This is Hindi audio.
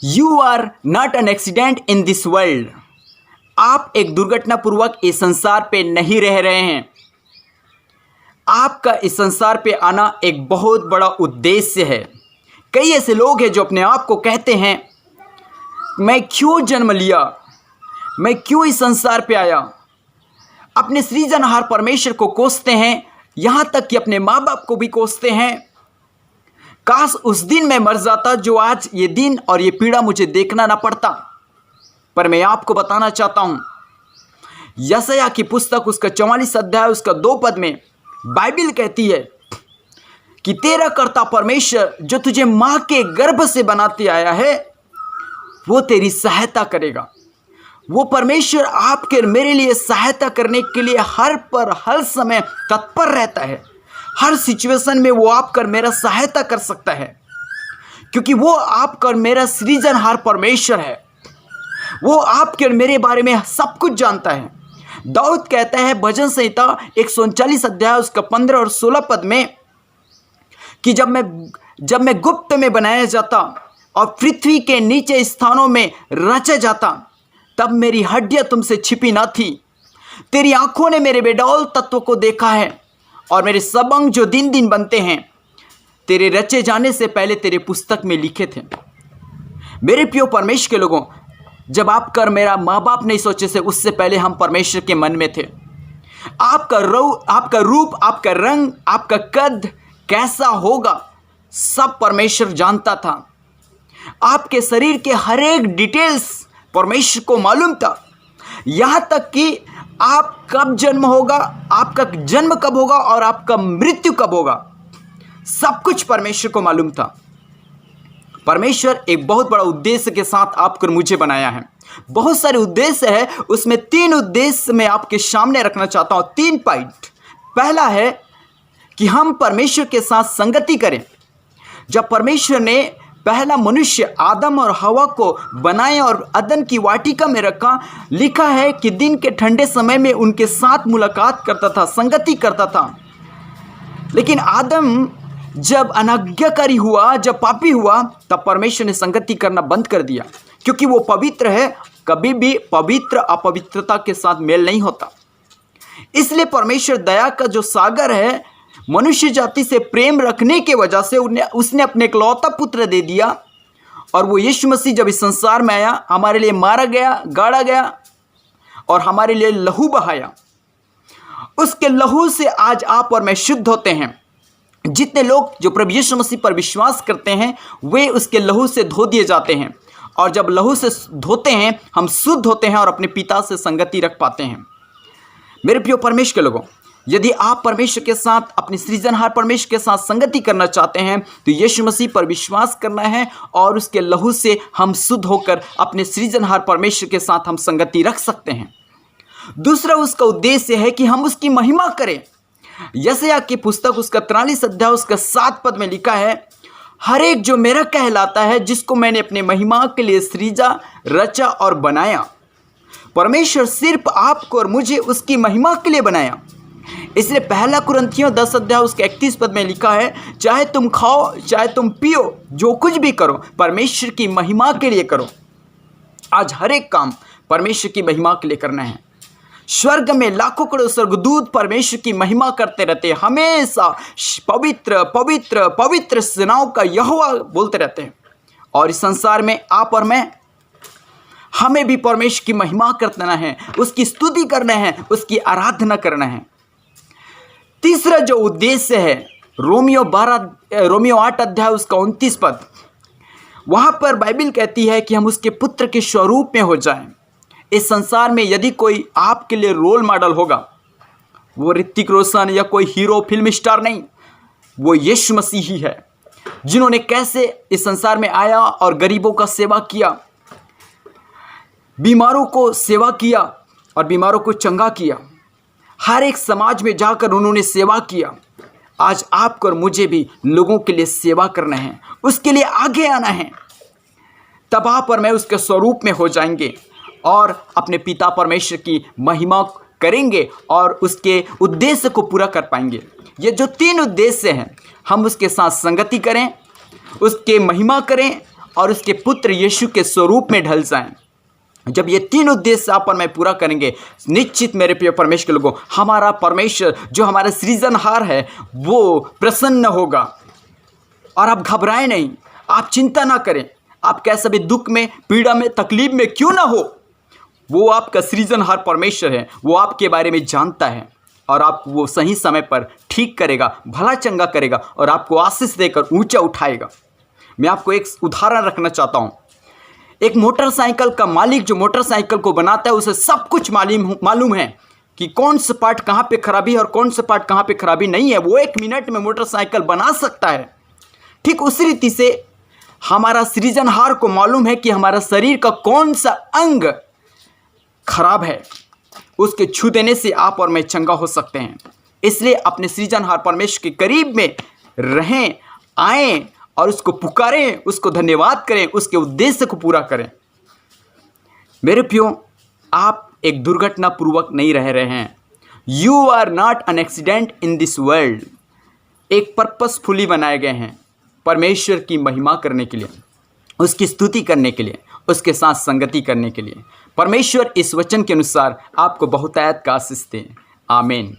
You are not an accident in this world. आप एक दुर्घटनापूर्वक इस संसार पे नहीं रह रहे हैं। आपका इस संसार पे आना एक बहुत बड़ा उद्देश्य है। कई ऐसे लोग हैं जो अपने आप को कहते हैं, मैं क्यों जन्म लिया, मैं क्यों इस संसार पे आया। अपने सृजनहार परमेश्वर को कोसते हैं, यहाँ तक कि अपने माँ बाप को भी कोसते हैं। काश उस दिन मैं मर जाता जो आज ये दिन और ये पीड़ा मुझे देखना ना पड़ता। पर मैं आपको बताना चाहता हूँ, यशायाह की पुस्तक उसका 44 अध्याय उसका 2 पद में बाइबल कहती है कि तेरा कर्ता परमेश्वर जो तुझे माँ के गर्भ से बनाते आया है वो तेरी सहायता करेगा। वो परमेश्वर आपके मेरे लिए सहायता करने के लिए हर समय तत्पर रहता है। हर सिचुएशन में वो आपका मेरा सहायता कर सकता है, क्योंकि वो आपका मेरा सृजनहार परमेश्वर है। वो आपके और मेरे बारे में सब कुछ जानता है। दाऊद कहता है भजन संहिता 139 अध्याय उसका 15 और 16 पद में कि जब मैं गुप्त में बनाया जाता और पृथ्वी के नीचे स्थानों में रचा जाता, तब मेरी हड्डियां तुमसे छिपी ना थी। तेरी आंखों ने मेरे बेडौल तत्व को देखा है और मेरे सब अंग जो दिन दिन बनते हैं तेरे रचे जाने से पहले तेरे पुस्तक में लिखे थे। मेरे प्रिय परमेश्वर के लोगों, जब आपका मेरा माँ बाप नहीं सोचे से उससे पहले हम परमेश्वर के मन में थे। आपका रूप, आपका रंग, आपका कद कैसा होगा सब परमेश्वर जानता था। आपके शरीर के हर एक डिटेल्स परमेश्वर को मालूम था। यहाँ तक कि आप कब जन्म होगा, आपका जन्म कब होगा और आपका मृत्यु कब होगा, सब कुछ परमेश्वर को मालूम था। परमेश्वर एक बहुत बड़ा उद्देश्य के साथ आपको मुझे बनाया है। बहुत सारे उद्देश्य है, उसमें 3 उद्देश्य मैं आपके सामने रखना चाहता हूँ। 3 पॉइंट। पहला है कि हम परमेश्वर के साथ संगति करें। जब परमेश्वर ने पहला मनुष्य आदम और हवा को बनाए और अदन की वाटिका में रखा, लिखा है कि दिन के ठंडे समय में उनके साथ मुलाकात करता था, संगति करता था। लेकिन आदम जब अनाज्ञाकारी हुआ, जब पापी हुआ, तब परमेश्वर ने संगति करना बंद कर दिया, क्योंकि वो पवित्र है। कभी भी पवित्र अपवित्रता के साथ मेल नहीं होता। इसलिए परमेश्वर दया का जो सागर है, मनुष्य जाति से प्रेम रखने के वजह से उसने अपने इकलौता पुत्र दे दिया। और वो यीशु मसीह जब इस संसार में आया, हमारे लिए मारा गया, गाड़ा गया और हमारे लिए लहू बहाया। उसके लहू से आज आप और मैं शुद्ध होते हैं। जितने लोग जो प्रभु यीशु मसीह पर विश्वास करते हैं वे उसके लहू से धो दिए जाते हैं, और जब लहू से धोते हैं हम शुद्ध होते हैं और अपने पिता से संगति रख पाते हैं। मेरे प्रिय परमेश्वर के लोगों, यदि आप परमेश्वर के साथ, अपने सृजनहार परमेश्वर के साथ संगति करना चाहते हैं तो यीशु मसीह पर विश्वास करना है और उसके लहू से हम शुद्ध होकर अपने सृजनहार परमेश्वर के साथ हम संगति रख सकते हैं। दूसरा उसका उद्देश्य है कि हम उसकी महिमा करें। यशायाह की पुस्तक उसका 43 अध्याय उसका 7 पद में लिखा है, हर एक जो मेरा कहलाता है, जिसको मैंने अपने महिमा के लिए सृजा, रचा और बनाया। परमेश्वर सिर्फ आपको और मुझे उसकी महिमा के लिए बनाया। इसलिए पहला कुरिन्थियों 10 अध्याय उसके 31 पद में लिखा है, चाहे तुम खाओ चाहे तुम पियो, जो कुछ भी करो परमेश्वर की महिमा के लिए करो। आज हर एक काम परमेश्वर की महिमा के लिए करना है। स्वर्ग में लाखों करोड़ स्वर्गदूत परमेश्वर की महिमा करते रहते हैं, हमेशा पवित्र पवित्र पवित्र सेनाओं का यहोवा बोलते रहते हैं। और इस संसार में आप और मैं, हमें भी परमेश्वर की महिमा करना है, उसकी स्तुति करना है, उसकी आराधना करना है। तीसरा जो उद्देश्य है, रोमियो 8 अध्याय उसका 29 पद, वहाँ पर बाइबल कहती है कि हम उसके पुत्र के स्वरूप में हो जाएं। इस संसार में यदि कोई आपके लिए रोल मॉडल होगा, वो ऋतिक रोशन या कोई हीरो फिल्म स्टार नहीं, वो यीशु मसीह ही है, जिन्होंने कैसे इस संसार में आया और गरीबों का सेवा किया, बीमारों को सेवा किया और बीमारों को चंगा किया। हर एक समाज में जाकर उन्होंने सेवा किया। आज आपको और मुझे भी लोगों के लिए सेवा करना है, उसके लिए आगे आना है। तब आप और मैं उसके स्वरूप में हो जाएंगे और अपने पिता परमेश्वर की महिमा करेंगे और उसके उद्देश्य को पूरा कर पाएंगे। ये जो 3 उद्देश्य हैं, हम उसके साथ संगति करें, उसके महिमा करें और उसके पुत्र यीशु के स्वरूप में ढल जाएं। जब ये तीन उद्देश्य आप और मैं पूरा करेंगे, निश्चित मेरे प्रिय परमेश्वर के लोगों, हमारा परमेश्वर जो हमारा सृजनहार है वो प्रसन्न होगा। और आप घबराएं नहीं, आप चिंता ना करें। आप कैसे भी दुख में, पीड़ा में, तकलीफ में क्यों ना हो, वो आपका सृजनहार परमेश्वर है। वो आपके बारे में जानता है और आप वो सही समय पर ठीक करेगा, भला चंगा करेगा और आपको आशीष देकर ऊंचा उठाएगा। मैं आपको एक उदाहरण रखना चाहता हूँ। एक मोटरसाइकिल का मालिक जो मोटरसाइकिल को बनाता है उसे सब कुछ मालूम है कि कौन सा पार्ट कहाँ पे खराबी है और कौन सा पार्ट कहाँ पे खराबी नहीं है। वो 1 मिनट में मोटरसाइकिल बना सकता है। ठीक उसी रीति से हमारा सृजनहार को मालूम है कि हमारा शरीर का कौन सा अंग खराब है। उसके छू देने से आप और मैं चंगा हो सकते हैं। इसलिए अपने सृजनहार परमेश्वर के करीब में रहें, आएं और उसको पुकारें, उसको धन्यवाद करें, उसके उद्देश्य को पूरा करें। मेरे प्रियो, आप एक दुर्घटना पूर्वक नहीं रह रहे हैं। You are not an accident in this world. एक पर्पसफुली बनाए गए हैं परमेश्वर की महिमा करने के लिए, उसकी स्तुति करने के लिए, उसके साथ संगति करने के लिए। परमेश्वर इस वचन के अनुसार आपको बहुतायत का आशीष दें। आमीन।